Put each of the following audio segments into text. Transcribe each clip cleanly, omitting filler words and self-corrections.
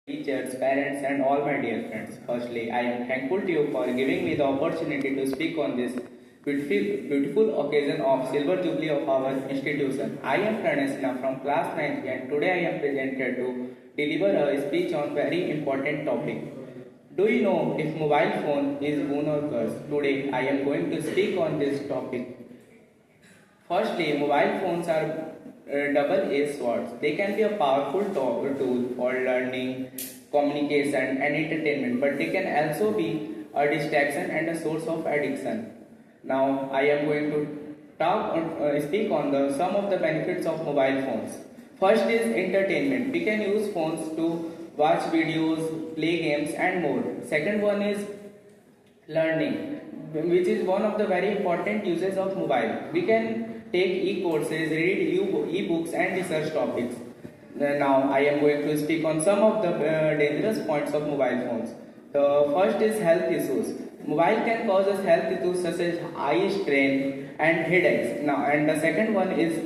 Teachers, parents, and all my dear friends. Firstly, I am thankful to you for giving me the opportunity to speak on this beautiful occasion of Silver Jubilee of our institution. I am Pranesna from class 9th and today I am presented to deliver a speech on very important topic. Do you know if mobile phone is boon or curse? Today I am going to speak on this topic. Firstly, mobile phones are double-edged swords. They can be a powerful tool for learning, communication, and entertainment, but they can also be a distraction and a source of addiction. Now, I am going to speak on some of the benefits of mobile phones. First is entertainment. We can use phones to watch videos, play games, and more. Second one is learning, which is one of the very important uses of mobile. We can take e-courses, read e-books and research topics. Now I am going to speak on some of the dangerous points of mobile phones. The first is health issues. Mobile can cause us health issues such as eye strain and headaches. Now, and the second one is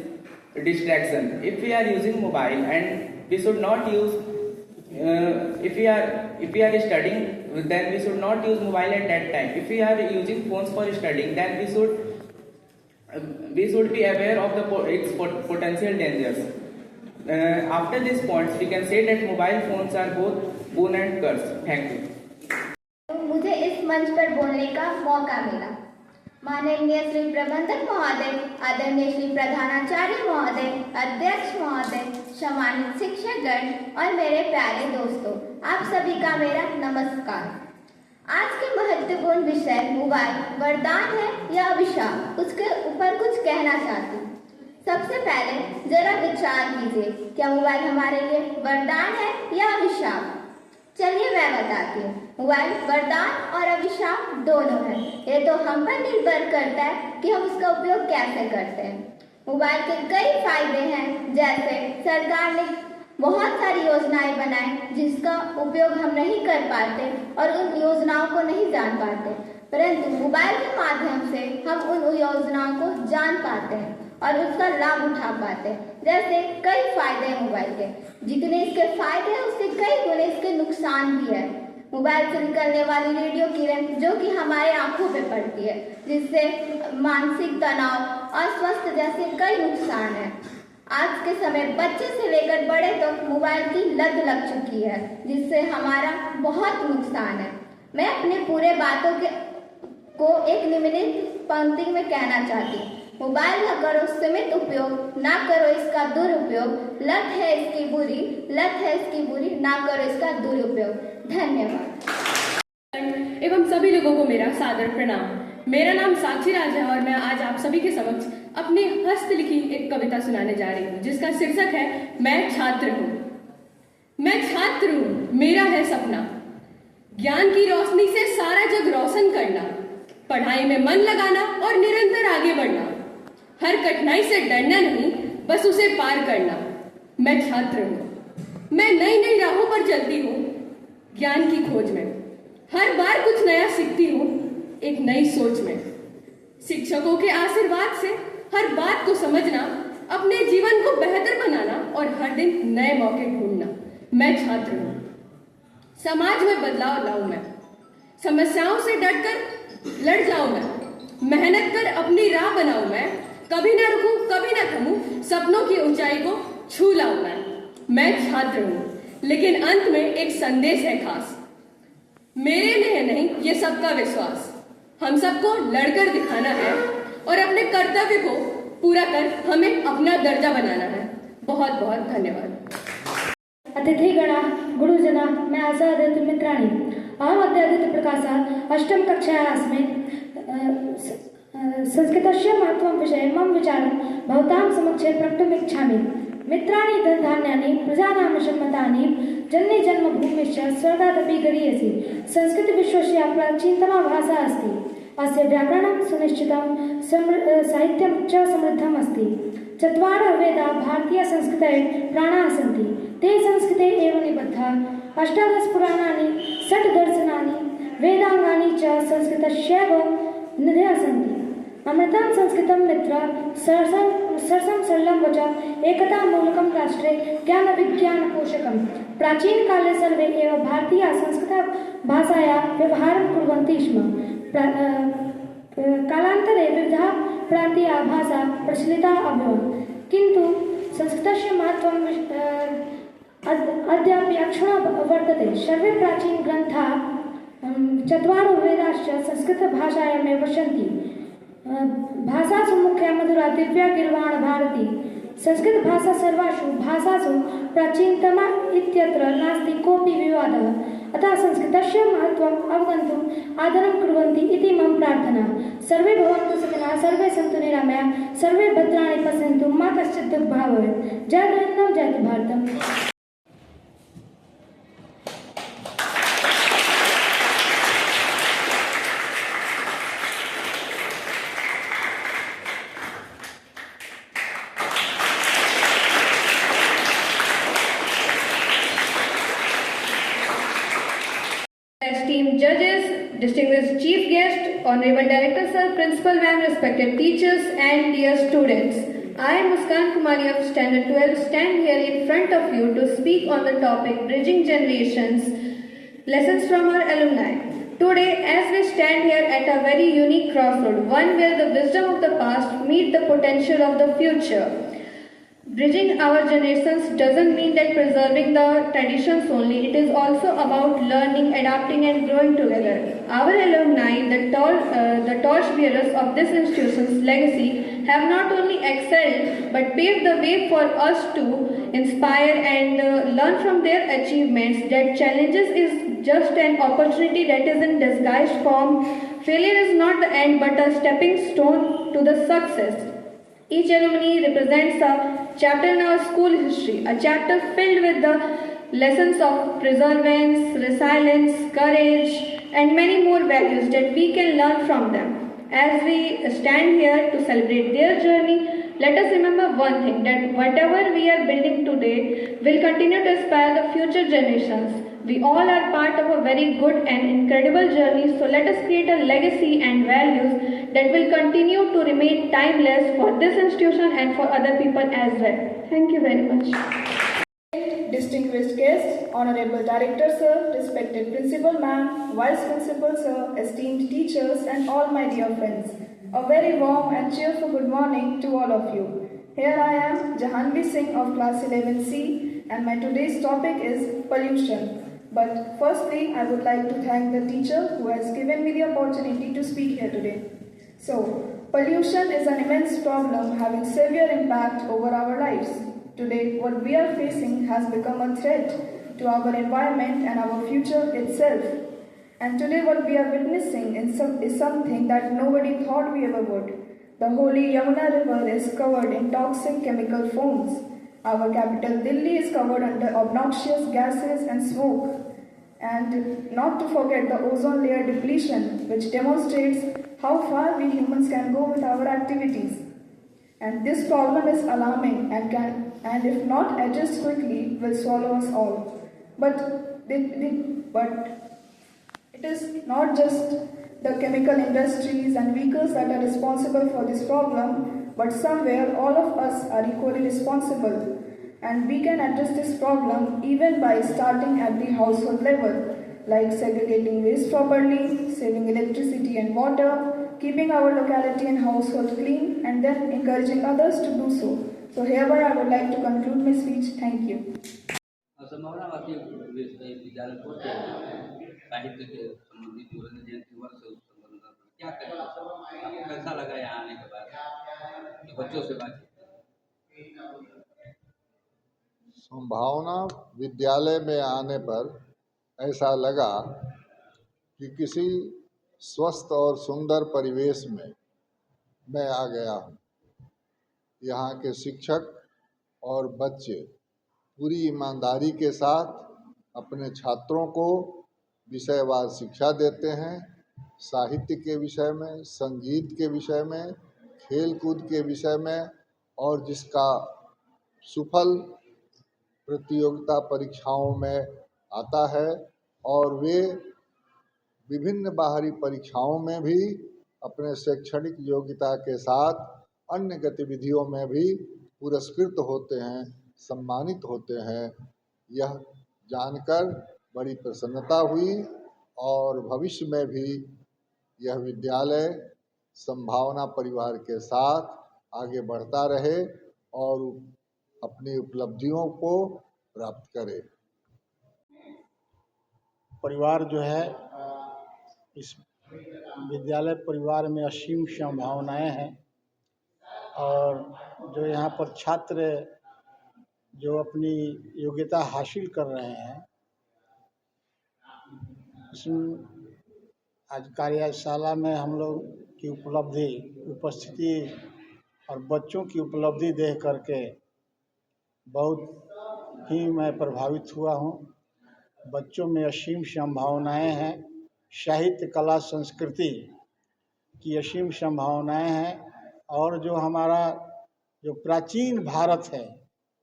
distraction. If we are using mobile, and we should not use if we are studying, then we should not use mobile at that time. If we are using phones for studying, then we should be aware of its potential dangers. After these points, we can say that mobile phones are both boon and curse. Thank you. मुझे इस मंच पर बोलने का मौका मिला। माननीय श्री प्रबंधक महोदय, आदरणीय श्री प्रधानाचार्य महोदय, अध्यक्ष महोदय, सम्मानित शिक्षकगण और मेरे प्यारे दोस्तों, आप सभी का मेरा नमस्कार। आज के महत्वपूर्ण विषय मोबाइल वरदान है या अभिशाप, उसके ऊपर कुछ कहना चाहती हूँ। सबसे पहले जरा विचार कीजिए, क्या मोबाइल हमारे लिए वरदान है या अभिशाप? चलिए मैं बताती हूँ। मोबाइल वरदान और अभिशाप दोनों है। ये तो हम पर निर्भर करता है कि हम उसका उपयोग कैसे करते हैं। मोबाइल के कई फायदे हैं, जैसे सरकार ने बहुत सारी योजनाएं बनाई जिसका उपयोग हम नहीं कर पाते और उन योजनाओं को नहीं जान पाते, परंतु मोबाइल के माध्यम से हम उन योजनाओं को जान पाते हैं और उसका लाभ उठा पाते हैं। जैसे कई फायदे हैं मोबाइल के, जितने इसके फायदे हैं उससे कई गुने इसके नुकसान भी है। मोबाइल से निकलने वाली रेडियो किरण जो कि हमारे आंखों पे पड़ती है, जिससे मानसिक तनाव, अस्वस्थ जैसे कई नुकसान हैं। आज के समय बच्चे से लेकर बड़े तक मोबाइल की लत लग चुकी है, जिससे हमारा बहुत नुकसान है। मैं अपने पूरे बातों को एक निम्नलिखित पंक्ति में कहना चाहती हूँ। मोबाइल न करो सीमित उपयोग, ना करो इसका दुरुपयोग, लत है इसकी बुरी, लत है इसकी बुरी, ना करो इसका दुरुपयोग। धन्यवाद। एवं सभी लोगों को मेरा सादर प्रणाम। मेरा नाम साक्षी राज है और मैं आज आप सभी के समक्ष अपनी हस्तलिखी एक कविता सुनाने जा रही हूँ, जिसका शीर्षक है मैं छात्र हूँ। मैं छात्र हूँ, मेरा है सपना, ज्ञान की रोशनी से सारा जग रोशन करना, पढ़ाई में मन लगाना और निरंतर आगे बढ़ना, हर कठिनाई से डरना नहीं, बस उसे पार करना। मैं छात्र हूँ, मैं नई नई राहों पर चलती हूँ, ज्ञान की खोज में हर बार कुछ नया सीखती हूँ, एक नई सोच में। शिक्षकों के आशीर्वाद से हर बात को समझना, अपने जीवन को बेहतर बनाना और हर दिन नए मौके ढूंढना। मैं छात्र हूँ, समाज में बदलाव लाऊं मैं, समस्याओं से डटकर लड़ जाऊं मैं, मेहनत कर अपनी राह बनाऊं मैं, कभी ना रुकूं कभी ना थमूं, सपनों की ऊंचाई को छू लाऊं मैं छात्र हूँ, लेकिन अंत में एक संदेश है खास, मेरे लिए नहीं ये सबका विश्वास। हम सबको लड़कर दिखाना है और अपने कर्तव्य को पूरा कर हमें अपना दर्जा बनाना है। बहुत बहुत धन्यवाद। अतिथिगण गुरुजना, मैं आशा आदित्य मित्राणी, अहम अद्य प्रकाशात् अष्टम कक्षायाः अस्मि। संस्कृतस्य महत्त्वं विषये मम विचारं भवतां समक्षे प्रकटुमिच्छामि। मित्राणि धनधान्यानि प्रजानां सम्मतानि, जननी जन्मभूमिश्च स्वर्गादपि गरीयसी। संस्कृत विश्वस्य प्राचीनतमा भाषा अस्ति। अस्य व्याकरणं सुनिश्चितं, साहित्यं च समृद्धम् अस्ति। चत्वारः वेदाः भारतीयसंस्कृतये प्राणाः सन्ति, ते संस्कृते एव निबद्धाः। अष्टादश पुराणानि, षट् दर्शनानि, वेदाङ्गानि च संस्कृतस्यैव निधयः सन्ति। अमृतं संस्कृतं मित्र, सरसं सरलं वच, एकता मूलकं राष्ट्रे, ज्ञान विज्ञान पोषकम्। प्राचीनकाले सर्वे एव भारतीयाः संस्कृतभाषायाः व्यवहारं कुर्वन्ति स्म। कालान्तरे विविधाः प्रान्तीयाः भाषाः प्रचलिताः अभवन्, किन्तु संस्कृतस्य महत्त्वं अद्यापि अक्षुण्णः वर्तते। सर्वे प्राचीनग्रन्थाः चत्वारो वेदाश्च संस्कृतभाषायामेव सन्ति। भाषासु मुख्या मधुरा दिव्या गीर्वाण भारती। संस्कृतभाषा सर्वासु भाषासु प्राचीनतमा इत्यत्र नास्ति कोऽपि विवादः। अतः संस्कृतस्य महत्त्वम् अवगन्तुम् आदरं कुर्वन्ति इति मम प्रार्थना। सर्वे भवन्तु सुखिनः, सर्वे सन्तु निरामयाः, सर्वे भद्राणि पश्यन्तु, मा कश्चित् दुःखभाग् भवेत्। जय हिन्द, जय भारतम्। Esteemed judges, distinguished chief guest, honorable director sir, principal ma'am, respected teachers and dear students. I, Muskan Kumari of Standard 12, stand here in front of you to speak on the topic Bridging Generations, Lessons from our Alumni. Today, as we stand here at a very unique crossroad, one where the wisdom of the past meet the potential of the future. Bridging our generations doesn't mean that preserving the traditions only. It is also about learning, adapting and growing together. Our alumni, the torchbearers of this institution's legacy, have not only excelled but paved the way for us to inspire and learn from their achievements. That challenges is just an opportunity that is in disguised form. Failure is not the end but a stepping stone to the success. Each alumni represents a chapter in our school history, a chapter filled with the lessons of perseverance, resilience, courage, and many more values that we can learn from them. As we stand here to celebrate their journey, let us remember one thing, that whatever we are building today will continue to inspire the future generations. We all are part of a very good and incredible journey, so let us create a legacy and values that will continue to remain timeless for this institution and for other people as well. Thank you very much. Distinguished guests, Honorable Director Sir, respected Principal Ma'am, Vice Principal Sir, esteemed teachers and all my dear friends. A very warm and cheerful good morning to all of you. Here I am, Jahanvi Singh of Class 11C, and my today's topic is pollution. But firstly, I would like to thank the teacher who has given me the opportunity to speak here today. So, pollution is an immense problem having severe impact over our lives. Today, what we are facing has become a threat to our environment and our future itself. And today what we are witnessing is something that nobody thought we ever would. The holy Yamuna river is covered in toxic chemical foams. Our capital Delhi is covered under obnoxious gases and smoke. And not to forget the ozone layer depletion, which demonstrates how far we humans can go with our activities. And this problem is alarming and if not addressed quickly, will swallow us all. But it is not just the chemical industries and vehicles that are responsible for this problem, but somewhere all of us are equally responsible. And we can address this problem even by starting at the household level, like segregating waste properly, saving electricity and water, keeping our locality and household clean, and then encouraging others to do so. So hereby I would like to conclude my speech. Thank you. संभावनावासी विद्यालय पढ़ते हैं साहित्य के संबंधित युवजन जयंती वर्ष संबंध क्या कहें आपको कैसा लगा यहाँ आने के बाद जो बच्चों से बातचीत संभावना विद्यालय में आने पर ऐसा लगा कि किसी स्वस्थ और सुंदर परिवेश में मैं आ गया हूँ। यहाँ के शिक्षक और बच्चे पूरी ईमानदारी के साथ अपने छात्रों को विषयवार शिक्षा देते हैं। साहित्य के विषय में, संगीत के विषय में, खेल कूद के विषय में, और जिसका सुफल प्रतियोगिता परीक्षाओं में आता है, और वे विभिन्न बाहरी परीक्षाओं में भी अपने शैक्षणिक योग्यता के साथ अन्य गतिविधियों में भी पुरस्कृत होते हैं, सम्मानित होते हैं। यह जानकर बड़ी प्रसन्नता हुई और भविष्य में भी यह विद्यालय संभावना परिवार के साथ आगे बढ़ता रहे और अपनी उपलब्धियों को प्राप्त करे। परिवार जो है, इस विद्यालय परिवार में असीम संभावनाएं हैं और जो यहाँ पर छात्र जो अपनी योग्यता हासिल कर रहे हैं, इसमें आज कार्यशाला में हम लोग की उपस्थिति और बच्चों की उपलब्धि देख करके बहुत ही मैं प्रभावित हुआ हूँ। बच्चों में असीम संभावनाएं हैं, साहित्य कला संस्कृति की असीम संभावनाएं हैं और जो हमारा जो प्राचीन भारत है,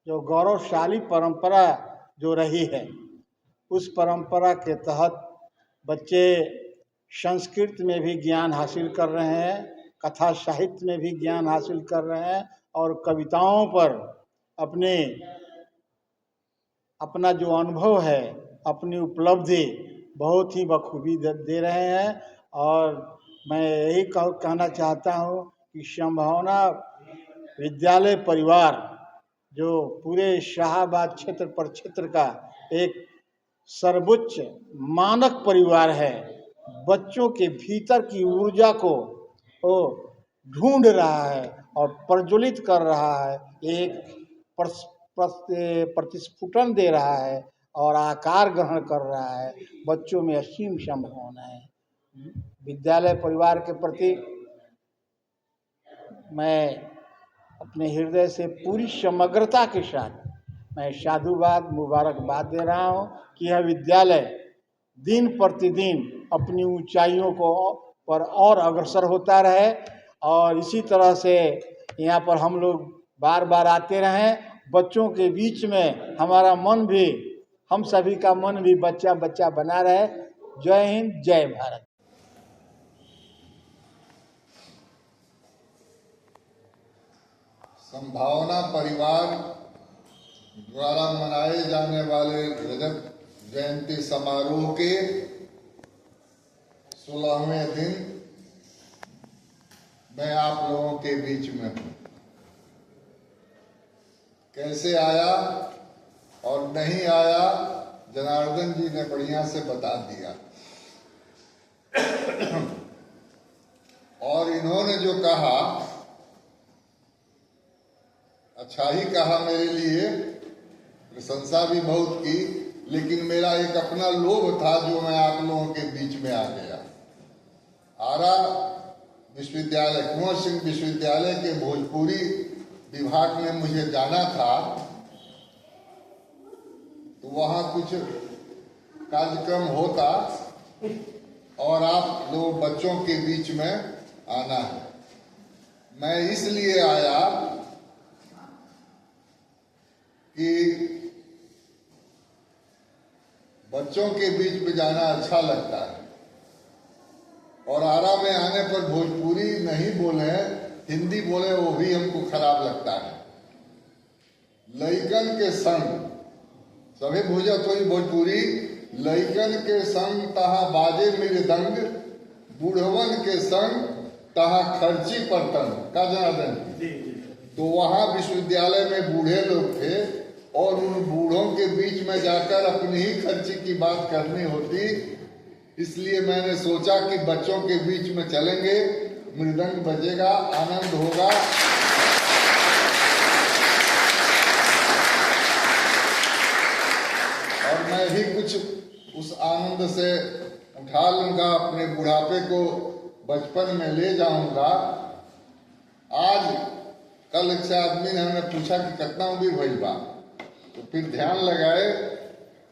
जो गौरवशाली परंपरा जो रही है, उस परंपरा के तहत बच्चे संस्कृत में भी ज्ञान हासिल कर रहे हैं, कथा साहित्य में भी ज्ञान हासिल कर रहे हैं और कविताओं पर अपना जो अनुभव है, अपनी उपलब्धि बहुत ही बखूबी दे रहे हैं। और मैं यही कहना चाहता हूँ कि संभावना विद्यालय परिवार जो पूरे शाहाबाद क्षेत्र का एक सर्वोच्च मानक परिवार है, बच्चों के भीतर की ऊर्जा को वो ढूंढ रहा है और प्रज्वलित कर रहा है, एक प्रतिस्फुटन दे रहा है और आकार ग्रहण कर रहा है। बच्चों में असीम संभावना है। विद्यालय परिवार के प्रति मैं अपने हृदय से पूरी समग्रता के साथ मैं साधुवाद मुबारकबाद दे रहा हूँ कि यह विद्यालय दिन प्रतिदिन अपनी ऊंचाइयों को पर और अग्रसर होता रहे और इसी तरह से यहाँ पर हम लोग बार बार आते रहें। बच्चों के बीच में हमारा मन भी, हम सभी का मन भी बच्चा बच्चा बना रहे। जय हिंद, जय भारत। संभावना परिवार द्वारा मनाए जाने वाले रजत जयंती समारोह के 16वें दिन मैं आप लोगों के बीच में हूँ। कैसे आया और नहीं आया, जनार्दन जी ने बढ़िया से बता दिया। और इन्होंने जो कहा अच्छा ही कहा, मेरे लिए प्रशंसा भी बहुत की, लेकिन मेरा एक अपना लोभ था जो मैं आप लोगों के बीच में आ गया। आरा विश्वविद्यालय, कुंवर सिंह विश्वविद्यालय के भोजपुरी विभाग में मुझे जाना था, तो वहाँ कुछ कार्यक्रम होता और आप लोग बच्चों के बीच में आना है। मैं इसलिए आया कि बच्चों के बीच में जाना अच्छा लगता है और आरा में आने पर भोजपुरी नहीं बोले, हिंदी बोले, वो भी हमको खराब लगता है। लइकन के संग सभी भुजत हुई भोजपुरी, लइकन के संग तहा बाजे मृदंग, बूढ़वन के संग तहा खर्ची पर्तन का जनार्दन। तो वहाँ विश्वविद्यालय में बूढ़े लोग थे और उन बूढ़ों के बीच में जाकर अपनी ही खर्ची की बात करनी होती, इसलिए मैंने सोचा कि बच्चों के बीच में चलेंगे, मृदंग बजेगा, आनंद होगा। और मैं भी कुछ उस आनंद से उठा लूंगा, अपने बुढ़ापे को बचपन में ले जाऊंगा। आज कल से आदमी ने हमें पूछा कि कितना उम्र भइल बा, तो फिर ध्यान लगाए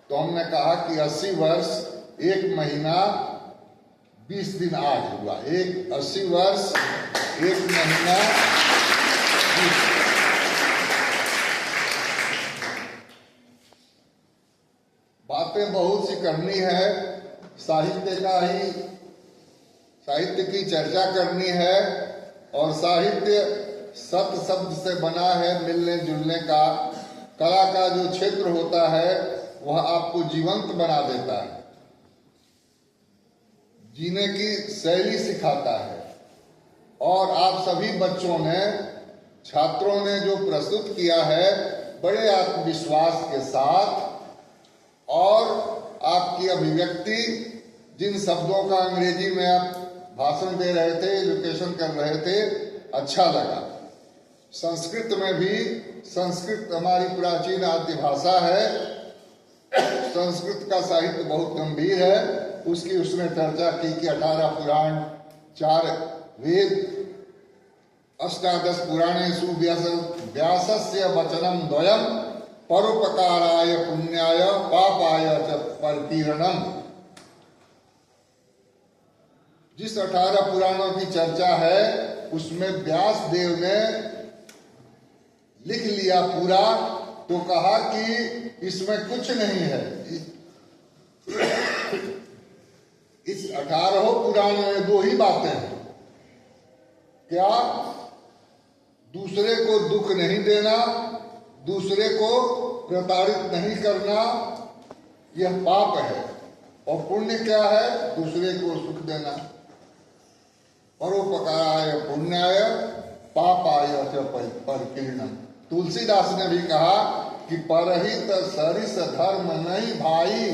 तो हमने कहा कि 80 वर्ष 1 महीना 20 दिन आज हुआ। 80 वर्ष 1 महीना 20 दिन। बातें बहुत सी करनी है, साहित्य की चर्चा करनी है और साहित्य सत शब्द से बना है, मिलने जुलने का। कला का जो क्षेत्र होता है वह आपको जीवंत बना देता है, जीने की शैली सिखाता है। और आप सभी बच्चों ने, छात्रों ने जो प्रस्तुत किया है बड़े आत्मविश्वास के साथ, और आपकी अभिव्यक्ति, जिन शब्दों का अंग्रेजी में आप भाषण दे रहे थे, एजुकेशन कर रहे थे, अच्छा लगा। संस्कृत में भी, संस्कृत हमारी प्राचीन आद्य भाषा है, संस्कृत का साहित्य बहुत गंभीर है। उसकी उसने चर्चा की कि 18 पुराण, 4 वेद, अष्टादश पुराणेषु व्यासस्य वचनम द्वयम परोपकाराय पुण्याय पापाय च परकीर्णम। जिस 18 पुराणों की चर्चा है उसमें व्यास देव ने लिख लिया पूरा, तो कहा कि इसमें कुछ नहीं है। इस 18 पुराणों में 2 ही बातें हैं। क्या? दूसरे को दुख नहीं देना, दूसरे को प्रताड़ित नहीं करना, यह पाप है। और पुण्य क्या है? दूसरे को सुख देना। परोपकाराय पुण्याय पापाय च परकीर्णम। तुलसीदास ने भी कहा कि परहित सरिस धर्म नहीं भाई,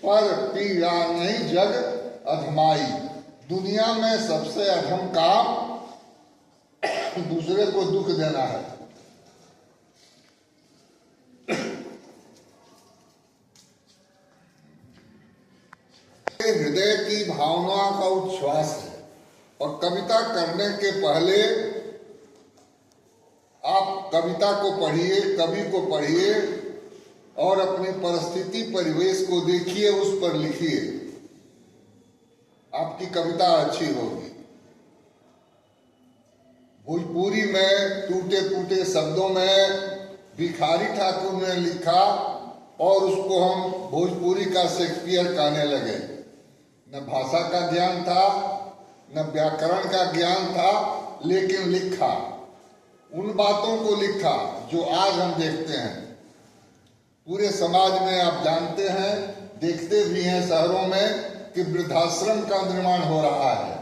पर पीड़ा नहीं जग अधमाई। दुनिया में सबसे अधम काम दूसरे को दुख देना है। हृदय की भावना का उच्छ्वास है। और कविता करने के पहले आप कविता को पढ़िए, कवि को पढ़िए और अपनी परिस्थिति, परिवेश को देखिए, उस पर लिखिए, आपकी कविता अच्छी होगी। भोजपुरी में टूटे फूटे शब्दों में भिखारी ठाकुर ने लिखा और उसको हम भोजपुरी का शेक्सपियर कहने लगे। न भाषा का ज्ञान था, न व्याकरण का ज्ञान था, लेकिन लिखा, उन बातों को लिखा जो आज हम देखते हैं। पूरे समाज में आप जानते हैं, देखते भी हैं शहरों में कि वृद्धाश्रम का निर्माण हो रहा है।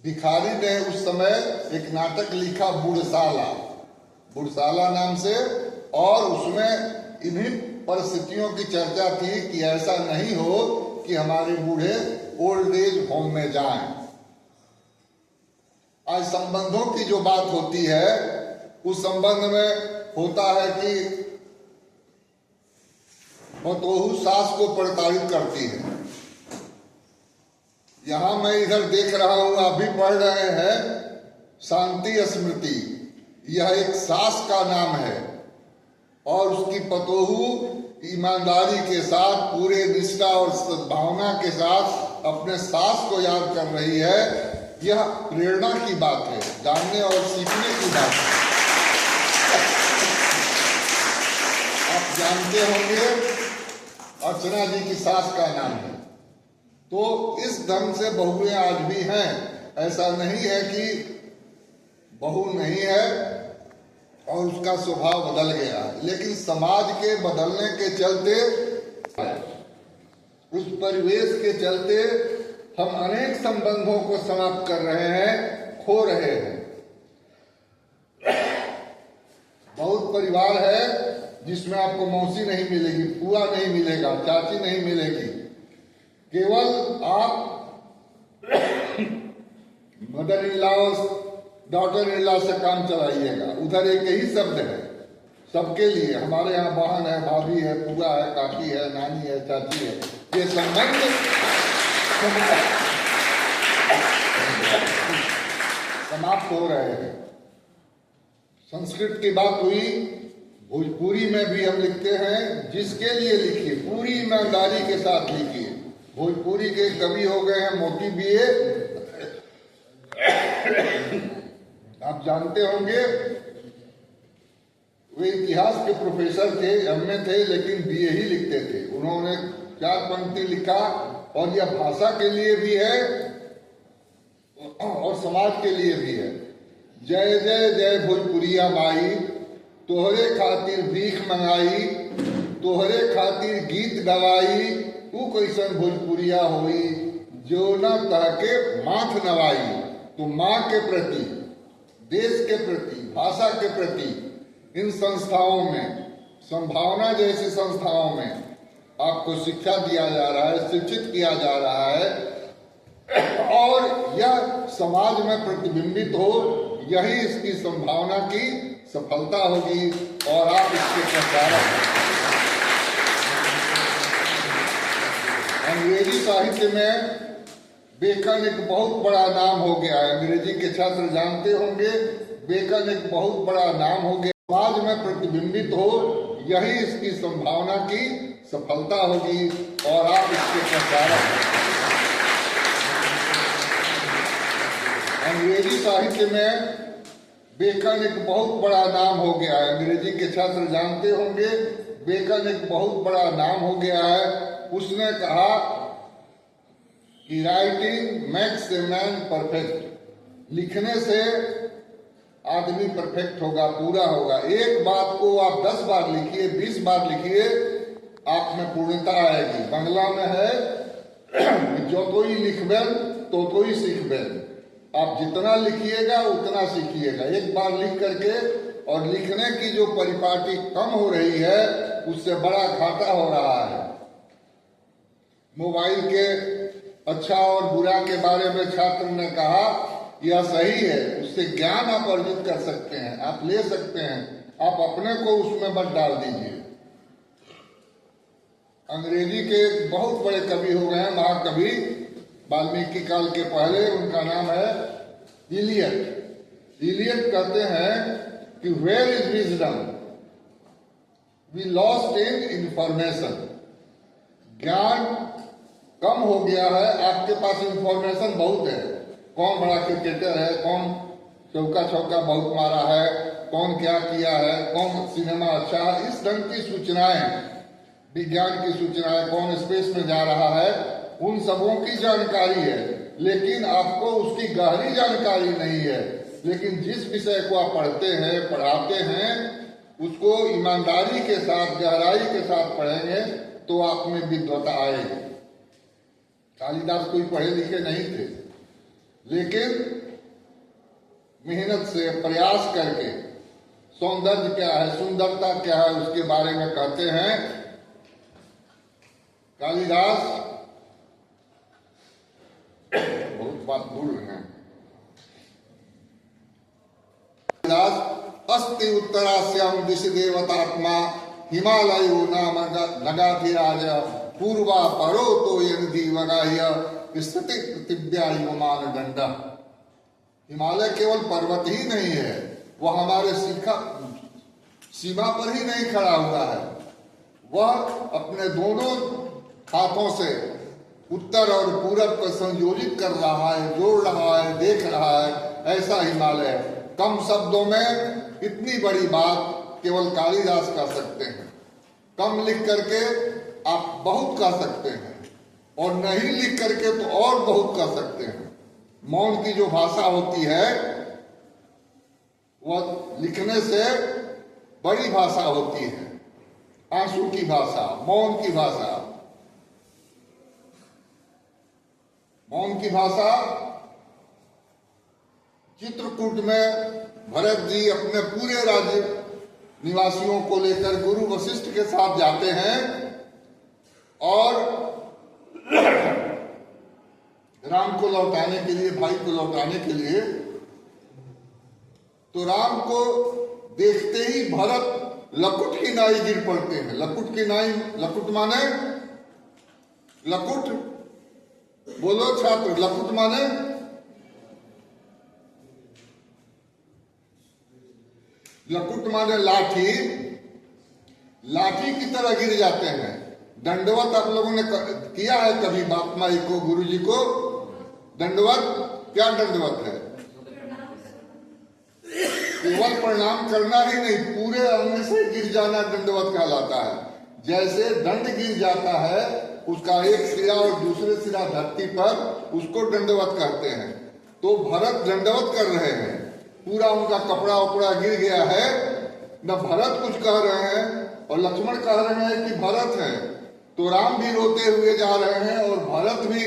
भिखारी ने उस समय एक नाटक लिखा बुढ़शाला, बुढ़शाला नाम से, और उसमें इन्हीं परिस्थितियों की चर्चा थी कि ऐसा नहीं हो कि हमारे बूढ़े ओल्ड एज होम में जाएं। आज संबंधों की जो बात होती है, उस संबंध में होता है कि बतोहू सास को प्रताड़ित करती है। यहां मैं इधर देख रहा हूं, आप भी पढ़ रहे हैं, शांति स्मृति, यह एक सास का नाम है और उसकी पतोहू ईमानदारी के साथ, पूरे निष्ठा और सद्भावना के साथ अपने सास को याद कर रही है। यह प्रेरणा की बात है, जानने और सीखने की बात है। आप जानते होंगे अर्चना जी की सास का नाम है। तो इस ढंग से बहुएं आज भी हैं। ऐसा नहीं है कि बहू नहीं है और उसका स्वभाव बदल गया, लेकिन समाज के बदलने के चलते, उस परिवेश के चलते हम अनेक संबंधों को समाप्त कर रहे हैं, खो रहे हैं। बहुत परिवार है जिसमें आपको मौसी नहीं मिलेगी, फूआ नहीं मिलेगा, चाची नहीं मिलेगी। केवल आप mother in law, daughter in law से काम चलाइएगा। उधर एक ही शब्द है सबके लिए। हमारे यहाँ बहन है, भाभी है, फूआ है, काकी है, नानी है, चाची है। ये संबंध समाप्त हो रहे हैं। संस्कृत की बात हुई, भोजपुरी में भी हम लिखते हैं। जिसके लिए लिखिए, पूरी ईमानदारी के साथ लिखिए। भोजपुरी के कवि हो गए हैं मोती बीए, आप जानते होंगे। वे इतिहास के प्रोफेसर थे, एमए थे, लेकिन बीए ही लिखते थे। उन्होंने 4 पंक्ति लिखा और यह भाषा के लिए भी है और समाज के लिए भी है। जय जय जय भोजपुरिया माई, तोहरे खातिर भीख मंगाई, तोहरे खातिर गीत गवाई, तू कैसन भोजपुरिया होई जो न तहके माथ नवाई। तो माँ के प्रति, देश के प्रति, भाषा के प्रति इन संस्थाओं में, संभावना जैसी संस्थाओं में आपको शिक्षा दिया जा रहा है, शिक्षित किया जा रहा है और यह समाज में प्रतिबिंबित हो, यही इसकी संभावना की सफलता होगी और आप इसके प्रचारक। अंग्रेजी साहित्य में बेकन एक बहुत बड़ा नाम हो गया है। अंग्रेजी के छात्र जानते होंगे, बेकन एक बहुत बड़ा नाम हो गया। समाज में प्रतिबिंबित हो, यही इसकी संभावना की सफलता होगी और आप इसके प्रचारक। अंग्रेजी साहित्य में बेकन एक बहुत बड़ा नाम हो गया है। अंग्रेजी के छात्र जानते होंगे, बेकन एक बहुत बड़ा नाम हो गया है। उसने कहा कि writing makes a man perfect, लिखने से आदमी परफेक्ट होगा, पूरा होगा। एक बात को आप 10 बार लिखिए, 20 बार लिखिए, आप में पूर्णता आएगी। बांग्ला में है जो कोई लिखबेन तो कोई सीखबेन। आप जितना लिखिएगा उतना सीखिएगा। एक बार लिख करके, और लिखने की जो परिपाटी कम हो रही है उससे बड़ा घाटा हो रहा है। मोबाइल के अच्छा और बुरा के बारे में छात्र ने कहा, यह सही है, उससे ज्ञान आप अर्जित कर सकते हैं, आप ले सकते हैं, आप अपने को उसमें मत डाल दीजिए। अंग्रेजी के एक बहुत बड़े कवि हो गए हैं, महाकवि, वाल्मीकि काल के पहले, उनका नाम है इलियट। इलियट कहते हैं कि where is wisdom we lost in information. ज्ञान कम हो गया है, आपके पास इंफॉर्मेशन बहुत है। कौन बड़ा क्रिकेटर है, कौन चौका छक्का बहुत मारा है, कौन क्या किया है, कौन सिनेमा अच्छा है, इस ढंग की सूचनाएं, विज्ञान की सूचनाएं, कौन स्पेस में जा रहा है, उन सबों की जानकारी है, लेकिन आपको उसकी गहरी जानकारी नहीं है। लेकिन जिस विषय को आप पढ़ते हैं, पढ़ाते हैं, उसको ईमानदारी के साथ, गहराई के साथ पढ़ेंगे तो आप में विद्वता आएगी। कालिदास कोई पढ़े लिखे नहीं थे, लेकिन मेहनत से, प्रयास करके, सौंदर्य क्या है, सुंदरता क्या है, उसके बारे में कहते हैं कालिदास। बहुत बात भूल रहे हैं। कालिदास अस्ति उत्तरास्याम दिशि देवतात्मा हिमालयो नाम नगाधिराज पूर्वा परो तो यदि वगाह्य स्थिति पृथिव्या मानदंड। हिमालय केवल पर्वत ही नहीं है, वह हमारे सीमा पर ही नहीं खड़ा हुआ है, वह अपने दोनों हाथों से उत्तर और पूरब को संयोजित कर रहा है, जोड़ रहा है, देख रहा है। ऐसा हिमालय। कम शब्दों में इतनी बड़ी बात केवल कालिदास कह सकते हैं। कम लिख करके आप बहुत कह सकते हैं, और नहीं लिख करके तो और बहुत कह सकते हैं। मौन की जो भाषा होती है वह लिखने से बड़ी भाषा होती है। आंसू की भाषा, मौन की भाषा। मौन की भाषा। चित्रकूट में भरत जी अपने पूरे राज्य निवासियों को लेकर गुरु वशिष्ठ के साथ जाते हैं, और राम को लौटाने के लिए, भाई को लौटाने के लिए, तो राम को देखते ही भरत लकुट की नाई गिर पड़ते हैं। लकुट की नाई, लकुट माने, लकुट बोलो छात्र, लकुट माने लकुट माने लाठी। लाठी की तरह गिर जाते हैं। दंडवत आप लोगों ने किया है कभी बाप माई को, गुरु जी को दंडवत? क्या दंडवत है? केवल प्रणाम करना ही नहीं, पूरे अंग से गिर जाना दंडवत कहलाता है। जैसे दंड गिर जाता है, उसका एक सिरा और दूसरे सिरा धरती पर, उसको दंडवत कहते हैं। तो भरत दंडवत कर रहे हैं, पूरा उनका कपड़ा उपड़ा गिर गया है, न भरत कुछ कह रहे हैं और लक्ष्मण कह रहे हैं कि भरत है, तो राम भी रोते हुए जा रहे हैं और भरत भी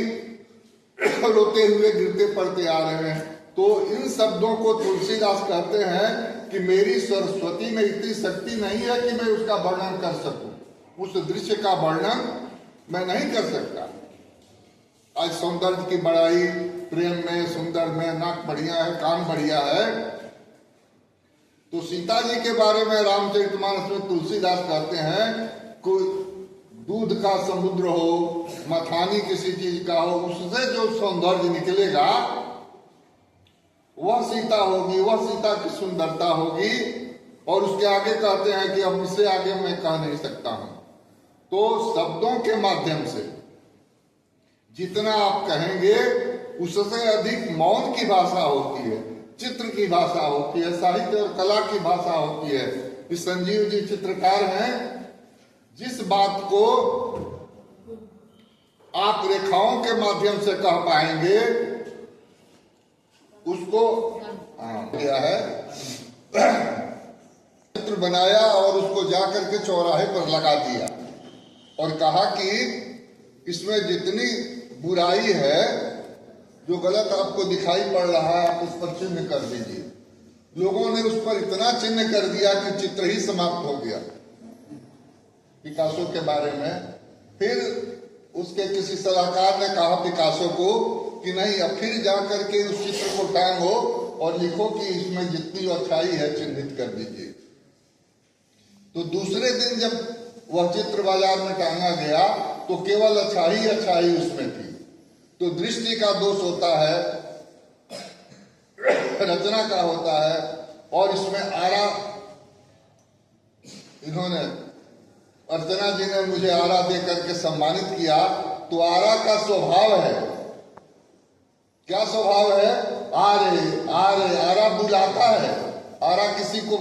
रोते हुए गिरते पड़ते आ रहे हैं। तो इन शब्दों को तुलसीदास कहते हैं कि मेरी सरस्वती में इतनी शक्ति नहीं है कि मैं उसका वर्णन कर सकूं, उस दृश्य का वर्णन मैं नहीं कर सकता। आज सौंदर्य की बड़ाई, प्रेम में, सुंदर में, नाक बढ़िया है, कान बढ़िया है, तो सीता जी के बारे में रामचरितमानस में तुलसीदास कहते हैं कोई दूध का समुद्र हो, मथानी किसी चीज का हो, उससे जो सौंदर्य निकलेगा वह सीता होगी, वह सीता की सुंदरता होगी। और उसके आगे कहते हैं कि अब इससे आगे मैं कह नहीं सकता हूं। तो शब्दों के माध्यम से जितना आप कहेंगे उससे अधिक मौन की भाषा होती है, चित्र की भाषा होती है, साहित्य और कला की भाषा होती है। इस संजीव जी चित्रकार हैं, जिस बात को आप रेखाओं के माध्यम से कह पाएंगे उसको किया है, चित्र बनाया और उसको जाकर के चौराहे पर लगा दिया और कहा कि इसमें जितनी बुराई है, जो गलत आपको दिखाई पड़ रहा है, आप उस पर चिन्ह कर दीजिए। लोगों ने उस पर इतना चिन्ह कर दिया कि चित्र ही समाप्त हो गया। पिकासो के बारे में फिर उसके किसी सलाहकार ने कहा पिकासो को कि नहीं, अब फिर जा करके उस चित्र को टांगो और लिखो कि इसमें जितनी अच्छाई है चिन्हित कर दीजिए। तो दूसरे दिन जब वह चित्र बाजार में टांगा गया तो केवल अच्छाई अच्छाई उसमें थी। तो दृष्टि का दोष होता है, रचना का होता है, और इसमें आरा, इन्होंने अर्चना जी ने मुझे आरा दे करके सम्मानित किया। तो आरा का स्वभाव है, क्या स्वभाव है? आरे आरे, आरा बुलाता है, आरा किसी को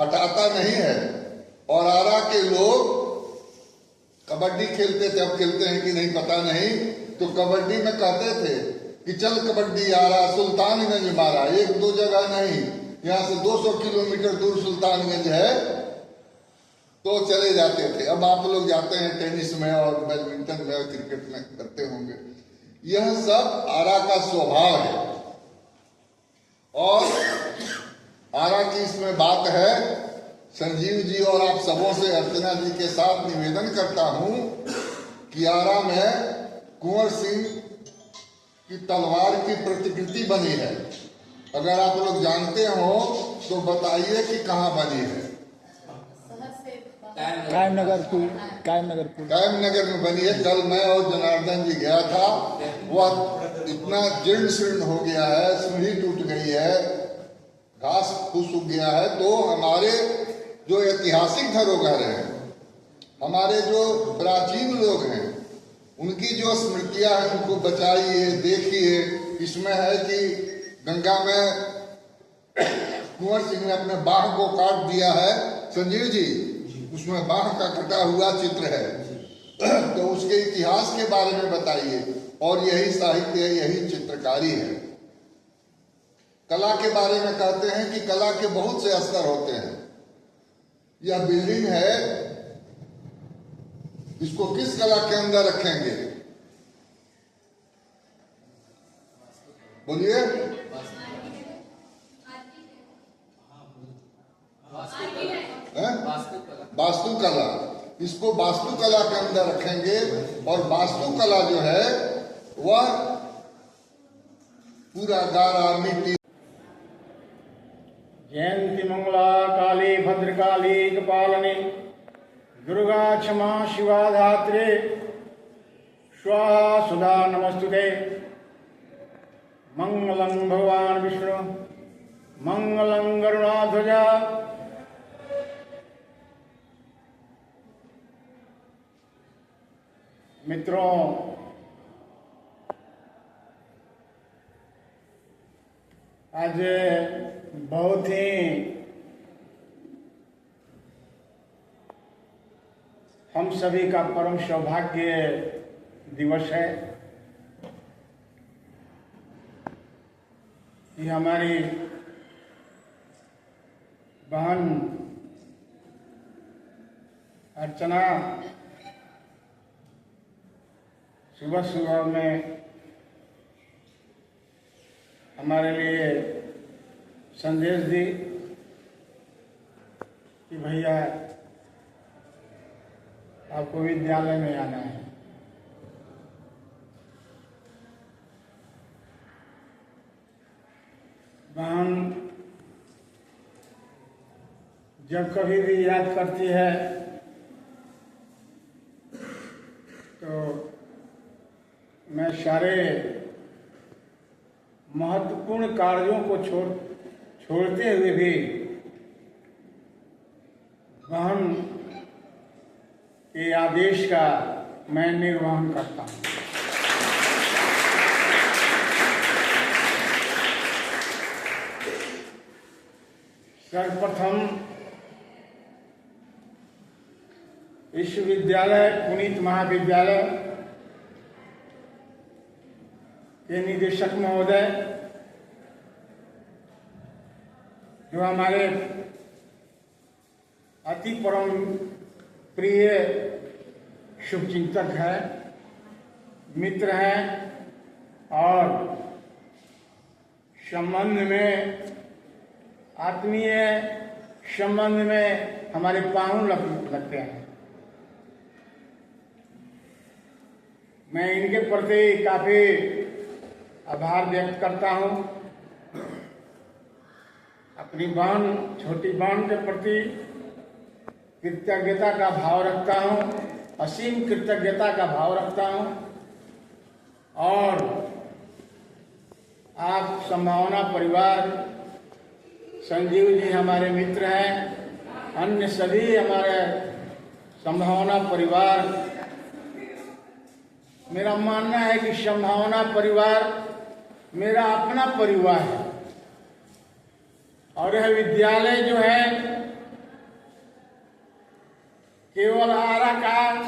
हटाता नहीं है। और आरा के लोग कबड्डी खेलते थे, अब खेलते हैं कि नहीं पता नहीं, तो कबड्डी में कहते थे कि चल कबड्डी आरा, सुल्तानगंज मारा। एक दो जगह नहीं, यहाँ से 200 किलोमीटर दूर सुल्तानगंज है, तो चले जाते थे। अब आप लोग जाते हैं टेनिस में और बैडमिंटन में और क्रिकेट में करते होंगे। यह सब आरा का स्वभाव है। और आरा की इसमें बात है, संजीव जी और आप सबों से अर्चना जी के साथ निवेदन करता हूं कि आरा में कुंवर सिंह की तलवार की प्रतिकृति बनी है। अगर आप लोग जानते हो तो बताइए कि कहाँ बनी है। कायमनगर में बनी है। कल मैं और जनार्दन जी गया था, वह इतना जीर्ण शीर्ण हो गया है, सीढ़ी टूट गई है, घास फूस उग गया है। तो हमारे जो ऐतिहासिक धरोहर हैं, हमारे जो प्राचीन लोग हैं, उनकी जो स्मृतियां हैं उनको बचाइए, देखिए। इसमें है कि गंगा में कुंवर सिंह ने अपने बाह को काट दिया है। संजीव जी, उसमें बाह का कटा हुआ चित्र है, तो उसके इतिहास के बारे में बताइए। और यही साहित्य है, यही चित्रकारी है। कला के बारे में कहते हैं कि कला के बहुत से स्तर होते हैं। यह बिल्डिंग है, इसको किस कला के अंदर रखेंगे? बोलिए। वास्तुकला, इसको वास्तुकला के अंदर रखेंगे। और वास्तुकला जो है वह पूरा गारा मिट्टी। जयंती मंगला काली भद्रकाली कपालिनी दुर्गा क्षमा शिवा धात्रे स्वाहा सुधा नमस्तुते। मंगलं भगवान विष्णु मंगलं गरुणाध्वजा। मित्रों, आज बहुत ही हम सभी का परम सौभाग्य दिवस है कि हमारी बहन अर्चना सुबह सुबह में हमारे लिए संदेश दी कि भैया आपको विद्यालय में आना है। बहन जब कभी भी याद करती है तो मैं सारे महत्वपूर्ण कार्यों को छोड़ते हुए भी बहन के आदेश का मैं निर्वहन करता हूँ। सर्वप्रथम विश्वविद्यालय पुनीत महाविद्यालय के निदेशक महोदय, जो हमारे अति परम प्रिय शुभचिंतक है, मित्र हैं और संबंध में, आत्मीय संबंध में हमारे पाहुन लगते हैं। मैं इनके प्रति काफी आभार व्यक्त करता हूँ। अपनी बहन, छोटी बहन के प्रति कृतज्ञता का भाव रखता हूँ, असीम कृतज्ञता का भाव रखता हूँ। और आप संभावना परिवार, संजीव जी हमारे मित्र हैं, अन्य सभी हमारे संभावना परिवार, मेरा मानना है कि संभावना परिवार मेरा अपना परिवार है। और यह विद्यालय जो है केवल आरा का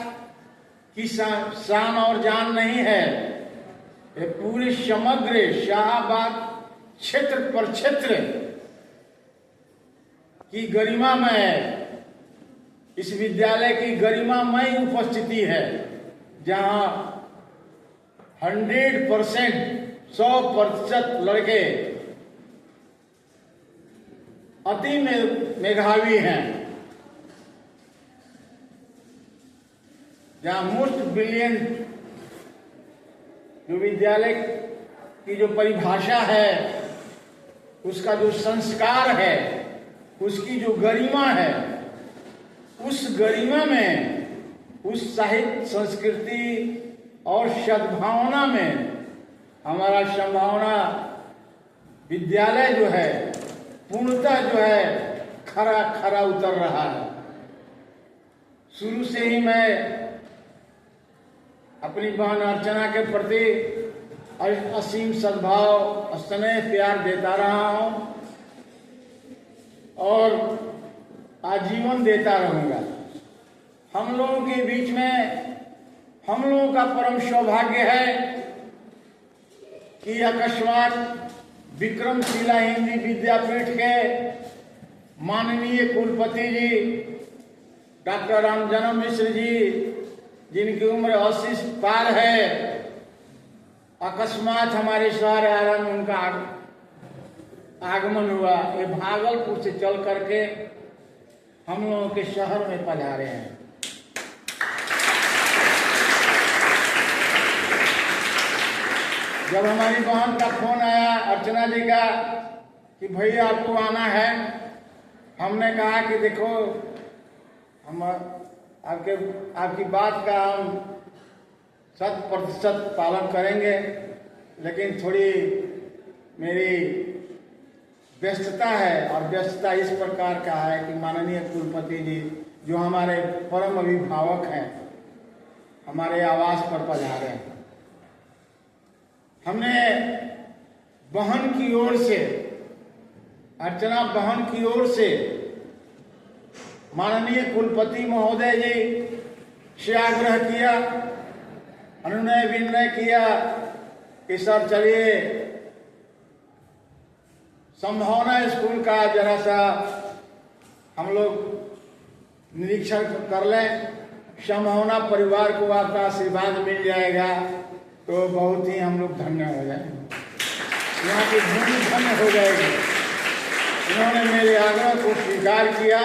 की शान और जान नहीं है, ये पूरे समग्र शाहाबाद क्षेत्र पर क्षेत्र की गरिमामय है। इस विद्यालय की गरिमामय उपस्थिति है, जहां 100% लड़के अति मेधावी हैं, जहां मोस्ट ब्रिलियंट जो विद्यालय की जो परिभाषा है, उसका जो संस्कार है, उसकी जो गरिमा है, उस गरिमा में, उस साहित्य संस्कृति और सद्भावना में हमारा संभावना विद्यालय जो है पूर्णतः जो है खरा उतर रहा है। शुरू से ही मैं अपनी बहन अर्चना के प्रति असीम सद्भाव, स्नेह, प्यार देता रहा हूं और आजीवन देता रहूंगा। हम लोगों के बीच में हम लोगों का परम सौभाग्य है कि अकस्मात विक्रमशिला हिंदी विद्यापीठ के माननीय कुलपति जी डॉक्टर रामजन्म मिश्र जी, जिनकी उम्र 80 पार है, अकस्मात हमारे शहर आरा में उनका आगमन हुआ। ये भागलपुर से चल करके हम लोगों के शहर में पधारे हैं। जब हमारी बहन का फोन आया, अर्चना जी का, कि भैया आपको आना है, हमने कहा कि देखो हम आपकी बात का हम 100% पालन करेंगे, लेकिन थोड़ी मेरी व्यस्तता है। और व्यस्तता इस प्रकार का है कि माननीय कुलपति जी, जो हमारे परम अभिभावक हैं, हमारे आवास पर पधारे हैं। हमने बहन की ओर से, अर्चना बहन की ओर से माननीय कुलपति महोदय जी से आग्रह किया, अनुनय विनय किया कि सर चलिए संभावना स्कूल का जरा सा हम लोग निरीक्षण कर लें, संभावना परिवार को आपका आशीर्वाद मिल जाएगा तो बहुत ही हम लोग धन्य हो जाएंगे, यहाँ की भूमि धन्य हो जाएगी। इन्होंने मेरे आग्रह को स्वीकार किया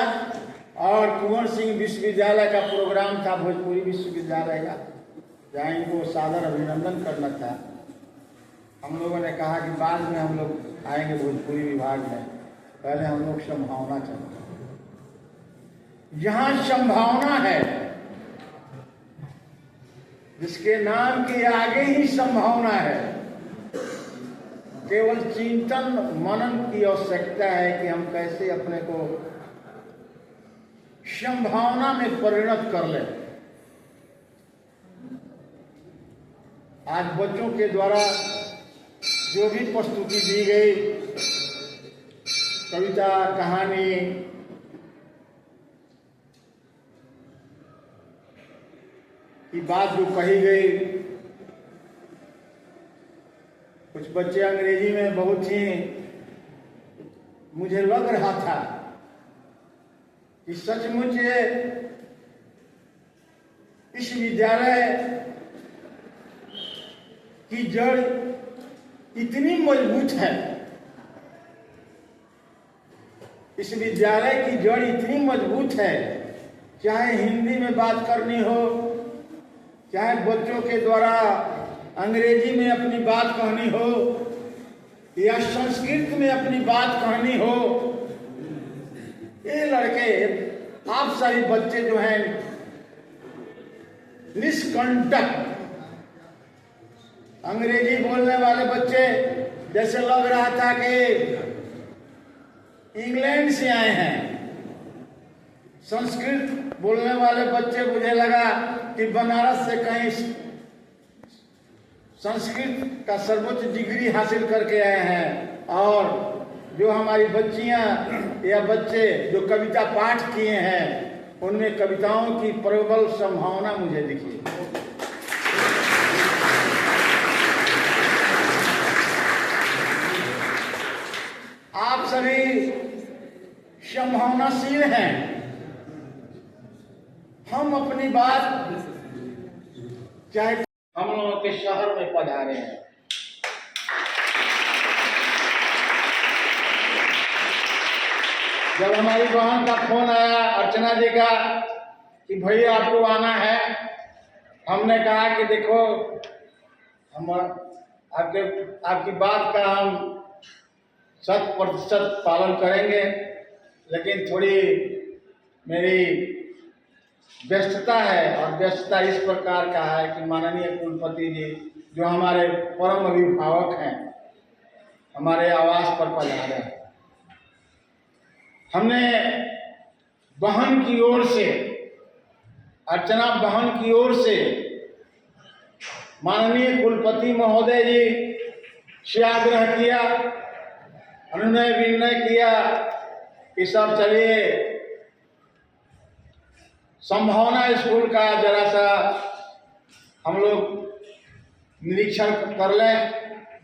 और कुंवर सिंह विश्वविद्यालय का प्रोग्राम था, भोजपुरी विश्वविद्यालय का, जहाँ इनको सादर अभिनंदन करना था। हम लोगों ने कहा कि बाद में हम लोग आएंगे भोजपुरी विभाग में, पहले हम लोग संभावना चाहते हैं। जहाँ संभावना है, जिसके नाम के आगे ही संभावना है, केवल चिंतन मनन की आवश्यकता है कि हम कैसे अपने को संभावना में परिणत कर लें। आज बच्चों के द्वारा जो भी प्रस्तुति दी गई, कविता, कहानी, की बात जो कही गई, कुछ बच्चे अंग्रेजी में बहुत ही, मुझे लग रहा था कि सचमुच इस विद्यालय की जड़ इतनी मजबूत है, इस विद्यालय की जड़ इतनी मजबूत है, चाहे हिंदी में बात करनी हो, चाहे बच्चों के द्वारा अंग्रेजी में अपनी बात कहनी हो या संस्कृत में अपनी बात कहनी हो, ये लड़के, आप सभी बच्चे जो हैं निष्कंटक, अंग्रेजी बोलने वाले बच्चे जैसे लग रहा था कि इंग्लैंड से आए हैं। संस्कृत बोलने वाले बच्चे मुझे लगा कि बनारस से कहीं संस्कृत का सर्वोच्च डिग्री हासिल करके आए हैं। और जो हमारी बच्चियां या बच्चे जो कविता पाठ किए हैं, उनमें कविताओं की प्रबल संभावना मुझे दिखी। आप सभी संभावनाशील हैं। हम अपनी बात, चाहे हम लोगों के शहर में पधारे हैं, जब हमारी बहन का फोन आया अर्चना जी का कि भैया आपको आना है, हमने कहा कि देखो हम आपकी बात का हम 100% पालन करेंगे, लेकिन थोड़ी मेरी व्यस्तता है। और व्यस्तता इस प्रकार का है कि माननीय कुलपति जी जो हमारे परम अभिभावक हैं, हमारे आवास पर पधारे हैं। हमने बहन की ओर से, अर्चना बहन की ओर से माननीय कुलपति महोदय जी से आग्रह किया, अनुनय विनय किया कि सब चलिए संभावना स्कूल का जरा सा हम लोग निरीक्षण कर लें,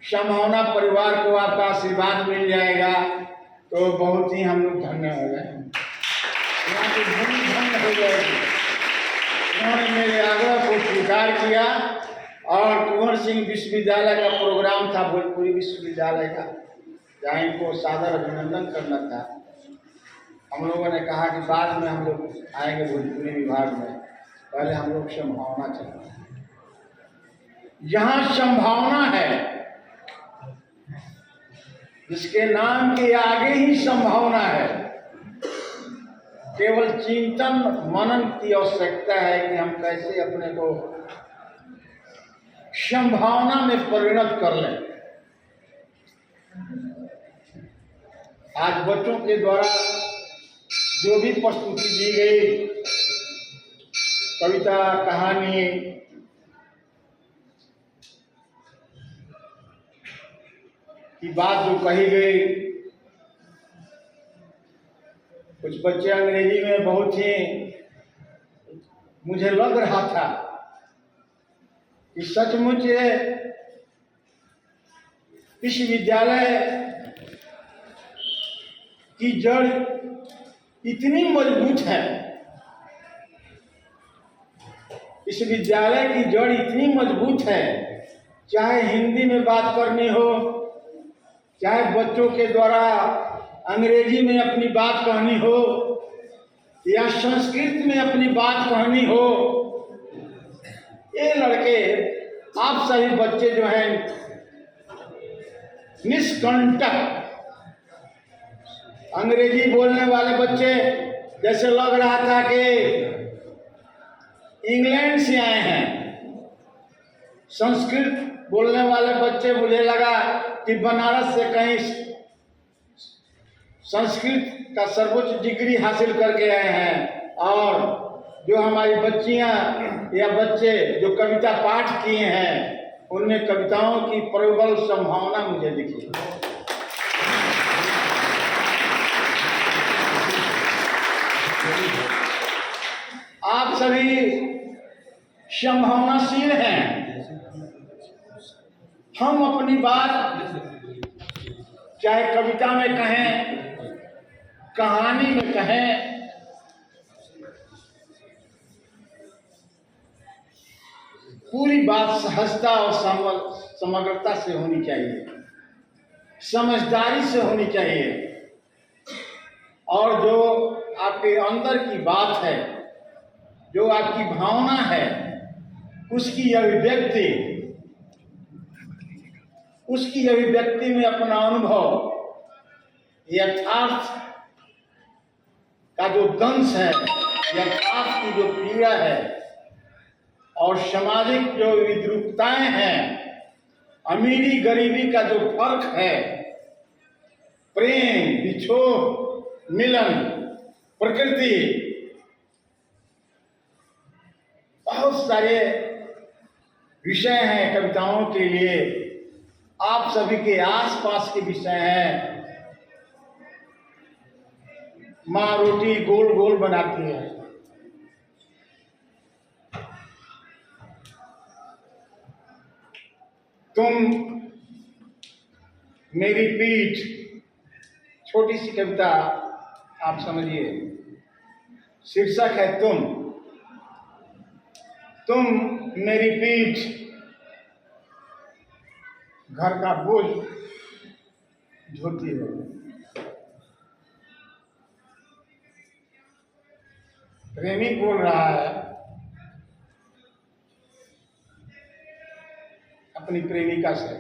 संभावना परिवार को आपका आशीर्वाद मिल जाएगा तो बहुत ही हम लोग धन्य हो जाएंगे, यहाँ की भूमि धन्य हो जाएगी। उन्होंने मेरे आग्रह को स्वीकार किया और कुंवर सिंह विश्वविद्यालय का प्रोग्राम था, भोजपुरी विश्वविद्यालय का, जहाँ इनको सादर अभिनंदन करना था। हम लोगों ने कहा कि बाद में हम लोग आएंगे भोजपुरी विभाग में, पहले हम लोग संभावना चाहते हैं। जहाँ संभावना है, जिसके नाम के आगे ही संभावना है, केवल चिंतन मनन की आवश्यकता है कि हम कैसे अपने को संभावना में परिणत कर लें। आज बच्चों के द्वारा जो भी प्रस्तुति दी गई, कविता, कहानी, की बात जो कही गई, कुछ बच्चे अंग्रेजी में बहुत ही, मुझे लग रहा था कि सचमुच इस विद्यालय की जड़ इतनी मजबूत है, इस विद्यालय की जड़ इतनी मजबूत है, चाहे हिंदी में बात करनी हो, चाहे बच्चों के द्वारा अंग्रेजी में अपनी बात कहनी हो या संस्कृत में अपनी बात कहनी हो, ये लड़के आप सभी बच्चे जो हैं निष्कंटक अंग्रेजी बोलने वाले बच्चे, जैसे लग रहा था कि इंग्लैंड से आए हैं। संस्कृत बोलने वाले बच्चे, मुझे लगा कि बनारस से कहीं संस्कृत का सर्वोच्च डिग्री हासिल करके आए हैं। और जो हमारी बच्चियां या बच्चे जो कविता पाठ किए हैं, उनमें कविताओं की प्रबल संभावना मुझे दिखी। आप सभी संभावनाशील हैं। हम अपनी बात चाहे कविता में कहें, कहानी में कहें, पूरी बात सहजता और समग्रता से होनी चाहिए, समझदारी से होनी चाहिए। और जो आपके अंदर की बात है, जो आपकी भावना है, उसकी अभिव्यक्ति में अपना अनुभव, यथार्थ का जो दंश है, यथार्थ की जो पीड़ा है और सामाजिक जो विद्रूपताएं हैं, अमीरी गरीबी का जो फर्क है, प्रेम, विछोह, मिलन, प्रकृति, बहुत सारे विषय हैं कविताओं के लिए। आप सभी के आसपास के विषय हैं। माँ रोटी गोल गोल बनाती है, तुम मेरी पीठ, छोटी सी कविता आप समझिए। शीर्षक है तुम मेरी पीठ, घर का बोझ ढोती हो। प्रेमी बोल रहा है अपनी प्रेमिका से,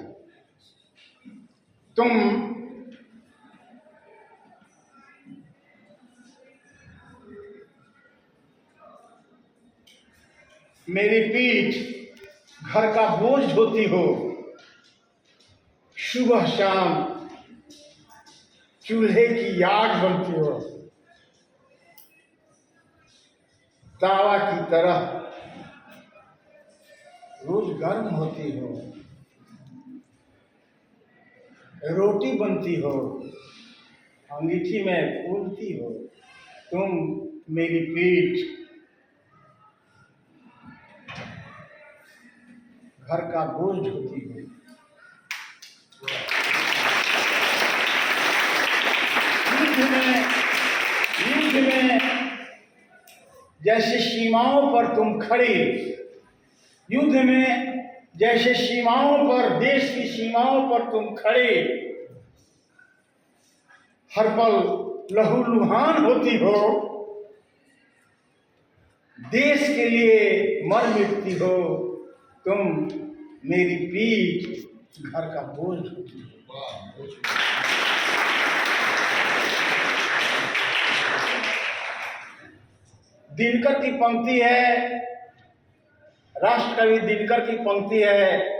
तुम मेरी पीठ घर का बोझ ढोती हो, सुबह शाम चूल्हे की आग बनती हो, तावा की तरह रोज गर्म होती हो, रोटी बनती हो, अंगीठी में फूलती हो। तुम मेरी पीठ घर का बोझ ढोती हो। युद्ध में जैसे सीमाओं पर तुम खड़ी, युद्ध में जैसे सीमाओं पर, देश की सीमाओं पर तुम खड़े, हर पल लहूलुहान होती हो, देश के लिए मर मिटती हो। तुम मेरी पीठ घर का बोझ होती हो। दिनकर की पंक्ति है, राष्ट्रकवि दिनकर की पंक्ति है,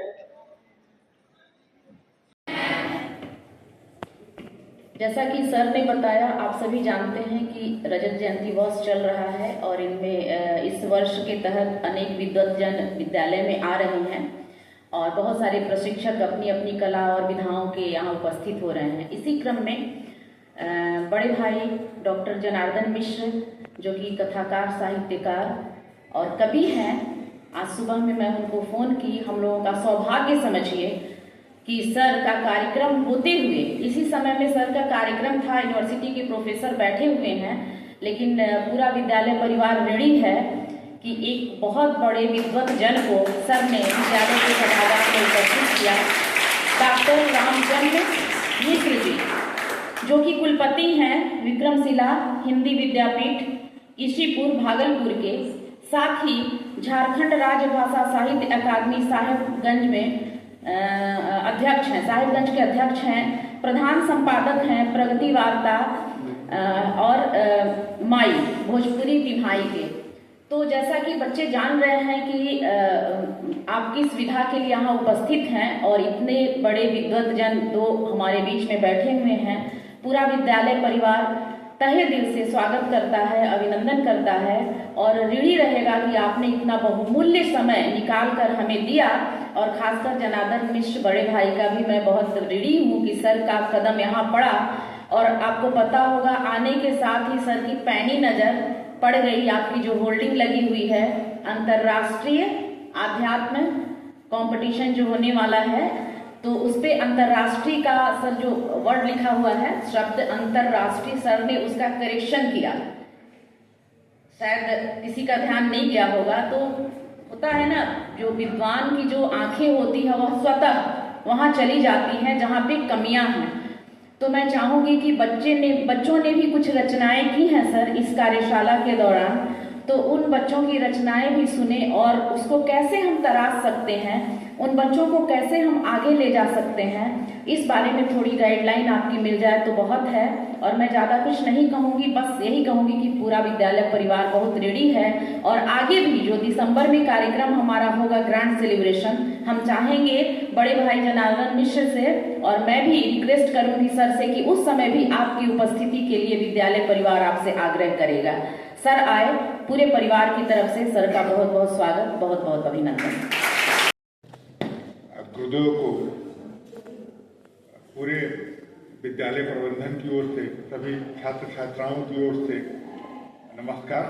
जैसा कि सर ने बताया, आप सभी जानते हैं कि रजत जयंती वर्ष चल रहा है और इनमें इस वर्ष के तहत अनेक विद्वतजन विद्यालय में आ रहे हैं और बहुत सारे प्रशिक्षक अपनी अपनी कला और विधाओं के यहाँ उपस्थित हो रहे हैं। इसी क्रम में बड़े भाई डॉक्टर जनार्दन मिश्र, जो कि कथाकार, साहित्यकार और कवि हैं, आज सुबह में मैं उनको फ़ोन की। हम लोगों का सौभाग्य समझिए कि सर का कार्यक्रम होते हुए, इसी समय में सर का कार्यक्रम था, यूनिवर्सिटी के प्रोफेसर बैठे हुए हैं, लेकिन पूरा विद्यालय परिवार ऋणी है कि एक बहुत बड़े विद्वत जन को सर ने विद्यालय के सभागार में उपस्थित किया। डॉक्टर रामचंद्र मिश्र जी, जो कि कुलपति हैं विक्रमशिला हिंदी विद्यापीठ ईशीपुर भागलपुर के, साथ ही झारखंड राज्य भाषा साहित्य अकादमी साहेबगंज में अध्यक्ष हैं, साहिबगंज के अध्यक्ष हैं, प्रधान संपादक हैं प्रगति वार्ता और माई भोजपुरी तिमाही के। तो जैसा कि बच्चे जान रहे हैं कि आपकी सुविधा के लिए यहाँ उपस्थित हैं और इतने बड़े विद्वत जन दो हमारे बीच में बैठे हुए हैं, पूरा विद्यालय परिवार तहे दिल से स्वागत करता है, अभिनंदन करता है और ऋणी रहेगा कि आपने इतना बहुमूल्य समय निकाल कर हमें दिया। और खासकर जनार्दन मिश्र बड़े भाई का भी मैं बहुत ऋणी हूँ कि सर का कदम यहाँ पड़ा। और आपको पता होगा आने के साथ ही सर की पैनी नज़र पड़ गई, आपकी जो होल्डिंग लगी हुई है अंतर्राष्ट्रीय आध्यात्म कंपटीशन जो होने वाला है, तो उस पर अंतर्राष्ट्रीय का सर जो वर्ड लिखा हुआ है, शब्द अंतर्राष्ट्रीय, सर ने उसका करेक्शन किया, शायद किसी का ध्यान नहीं गया होगा। तो होता है ना, जो विद्वान की जो आंखें होती है वह स्वतः वहाँ चली जाती हैं जहाँ पे कमियां हैं। तो मैं चाहूँगी कि बच्चों ने भी कुछ रचनाएं की हैं सर इस कार्यशाला के दौरान, तो उन बच्चों की रचनाएं भी सुने और उसको कैसे हम तराश सकते हैं, उन बच्चों को कैसे हम आगे ले जा सकते हैं, इस बारे में थोड़ी गाइडलाइन आपकी मिल जाए तो बहुत है। और मैं ज़्यादा कुछ नहीं कहूँगी, बस यही कहूँगी कि पूरा विद्यालय परिवार बहुत रेडी है और आगे भी जो दिसंबर में कार्यक्रम हमारा होगा ग्रैंड सेलिब्रेशन, हम चाहेंगे बड़े भाई जनार्दन मिश्र से, और मैं भी रिक्वेस्ट करूँगी सर से कि उस समय भी आपकी उपस्थिति के लिए विद्यालय परिवार आपसे आग्रह करेगा। सर आए, पूरे परिवार की तरफ से सर का बहुत बहुत स्वागत, बहुत बहुत अभिनंदन। गुरुदेव को पूरे विद्यालय प्रबंधन की ओर से, सभी छात्र छात्राओं की ओर से नमस्कार।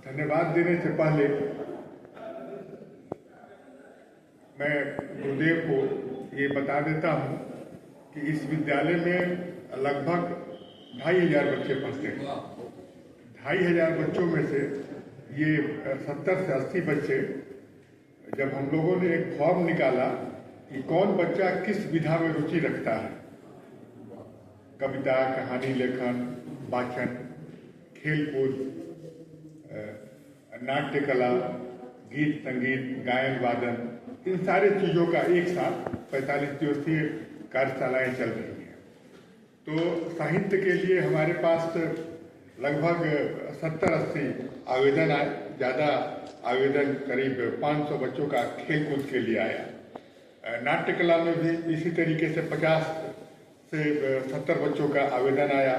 धन्यवाद देने से पहले मैं गुरुदेव को ये बता देता हूँ कि इस विद्यालय में लगभग 2500 बच्चे पढ़ते हैं। 2500 बच्चों में से ये 70 से 80 बच्चे, जब हम लोगों ने एक फॉर्म निकाला कि कौन बच्चा किस विधा में रुचि रखता है, कविता, कहानी लेखन, वाचन, खेलकूद, नाट्य कला, गीत संगीत, गायन वादन, इन सारे चीज़ों का एक साथ 45 दिवसीय कार्यशालाएँ चल रही हैं। तो साहित्य के लिए हमारे पास लगभग 70-80 आवेदन आए, ज़्यादा आवेदन करीब 500 बच्चों का खेलकूद के लिए आया। नाट्य कला में भी इसी तरीके से 50 से 70 बच्चों का आवेदन आया।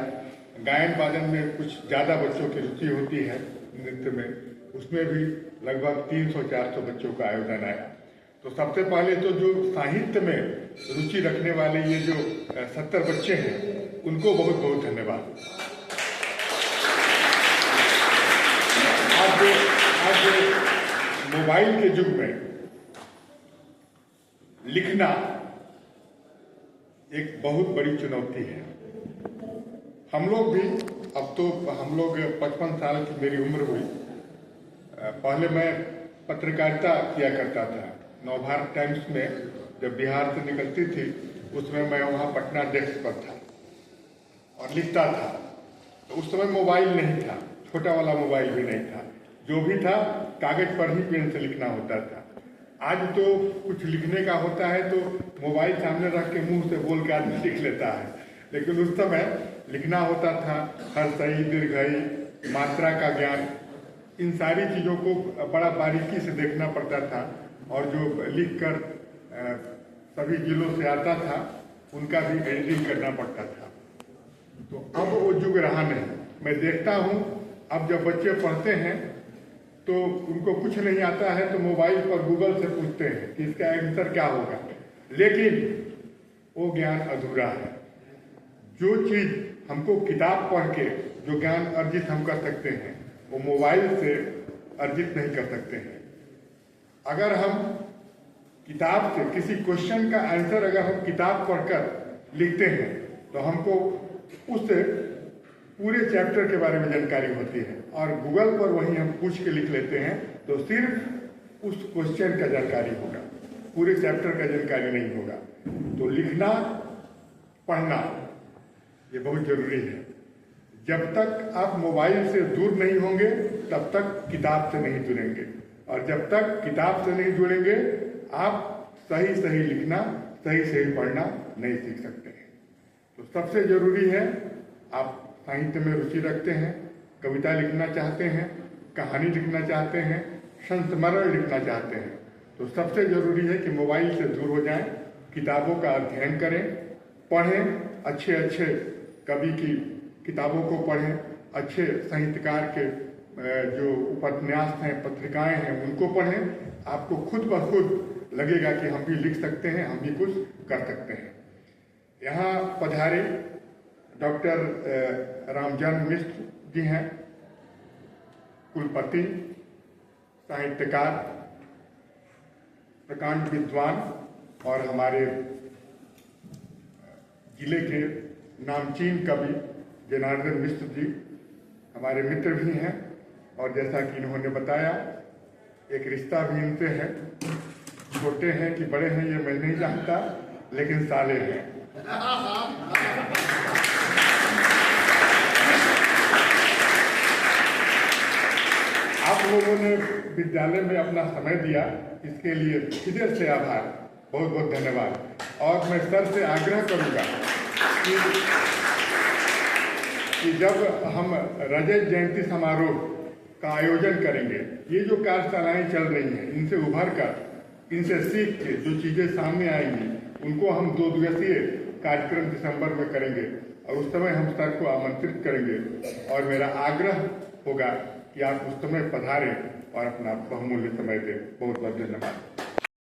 गायन वादन में कुछ ज़्यादा बच्चों की रुचि होती है नृत्य में, उसमें भी लगभग 300-400 बच्चों का आवेदन आया। तो सबसे पहले तो जो साहित्य में रुचि रखने वाले ये जो 70 बच्चे हैं, उनको बहुत बहुत धन्यवाद। आज मोबाइल के युग में लिखना एक बहुत बड़ी चुनौती है। हम लोग भी, अब तो हम लोग 55 साल की मेरी उम्र हुई, पहले मैं पत्रकारिता किया करता था। नवभारत टाइम्स में जब बिहार से निकलती थी, उसमें मैं वहाँ पटना डेस्क पर था और लिखता था। तो उस समय मोबाइल नहीं था, छोटा वाला मोबाइल भी नहीं था, जो भी था कागज पर ही पेन से लिखना होता था। आज तो कुछ लिखने का होता है तो मोबाइल सामने रख के मुंह से बोल के आदमी लिख लेता है, लेकिन उस समय लिखना होता था, हर सही, दीर्घई, मात्रा का ज्ञान, इन सारी चीज़ों को बड़ा बारीकी से देखना पड़ता था। और जो लिखकर सभी जिलों से आता था, उनका भी एडिटिंग करना पड़ता था। तो अब वो युग रहा नहीं। मैं देखता हूँ अब जब बच्चे पढ़ते हैं तो उनको कुछ नहीं आता है तो मोबाइल पर गूगल से पूछते हैं कि इसका आंसर क्या होगा, लेकिन वो ज्ञान अधूरा है। जो चीज़ हमको किताब पढ़ के जो ज्ञान अर्जित हम कर सकते हैं, वो मोबाइल से अर्जित नहीं कर सकते हैं। अगर हम किताब से किसी क्वेश्चन का आंसर अगर हम किताब पढ़कर लिखते हैं तो हमको उस पूरे चैप्टर के बारे में जानकारी होती है, और गूगल पर वहीं हम पूछ के लिख लेते हैं तो सिर्फ उस क्वेश्चन का जानकारी होगा, पूरे चैप्टर का जानकारी नहीं होगा। तो लिखना पढ़ना ये बहुत जरूरी है। जब तक आप मोबाइल से दूर नहीं होंगे तब तक किताब से नहीं जुड़ेंगे, और जब तक किताब से नहीं जुड़ेंगे आप सही सही लिखना, सही सही पढ़ना नहीं सीख सकते हैं। तो सबसे जरूरी है, आप साहित्य में रुचि रखते हैं, कविता लिखना चाहते हैं, कहानी लिखना चाहते हैं, संस्मरण लिखना चाहते हैं, तो सबसे जरूरी है कि मोबाइल से दूर हो जाएं, किताबों का अध्ययन करें, पढ़ें, अच्छे अच्छे कवि की किताबों को पढ़ें, अच्छे साहित्यकार के जो उपन्यास हैं, पत्रिकाएं हैं, उनको पढ़ें। आपको खुद ब खुद लगेगा कि हम भी लिख सकते हैं, हम भी कुछ कर सकते हैं। यहाँ पधारे डॉक्टर रामजन्म मिश्र जी हैं, कुलपति, साहित्यकार, प्रकांड विद्वान और हमारे जिले के नामचीन कवि जनार्दन मिश्र जी हमारे मित्र भी हैं, और जैसा कि इन्होंने बताया एक रिश्ता भी इनसे है। छोटे हैं कि बड़े हैं ये मैं नहीं जानता, लेकिन साले हैं। आप लोगों ने विद्यालय में अपना समय दिया, इसके लिए हृदय से आभार, बहुत बहुत धन्यवाद। और मैं सर से आग्रह करूंगा कि जब हम रजत जयंती समारोह का आयोजन करेंगे, ये जो कार्यशालाएं चल रही हैं, इनसे उभर कर, इनसे सीख के जो चीज़ें सामने आएंगी, उनको हम 2 दिवसीय कार्यक्रम दिसंबर में करेंगे, और उस समय हम सर को आमंत्रित करेंगे, और मेरा आग्रह होगा कि आप उस समय पधारें और अपना बहुमूल्य समय दें। बहुत बहुत धन्यवाद।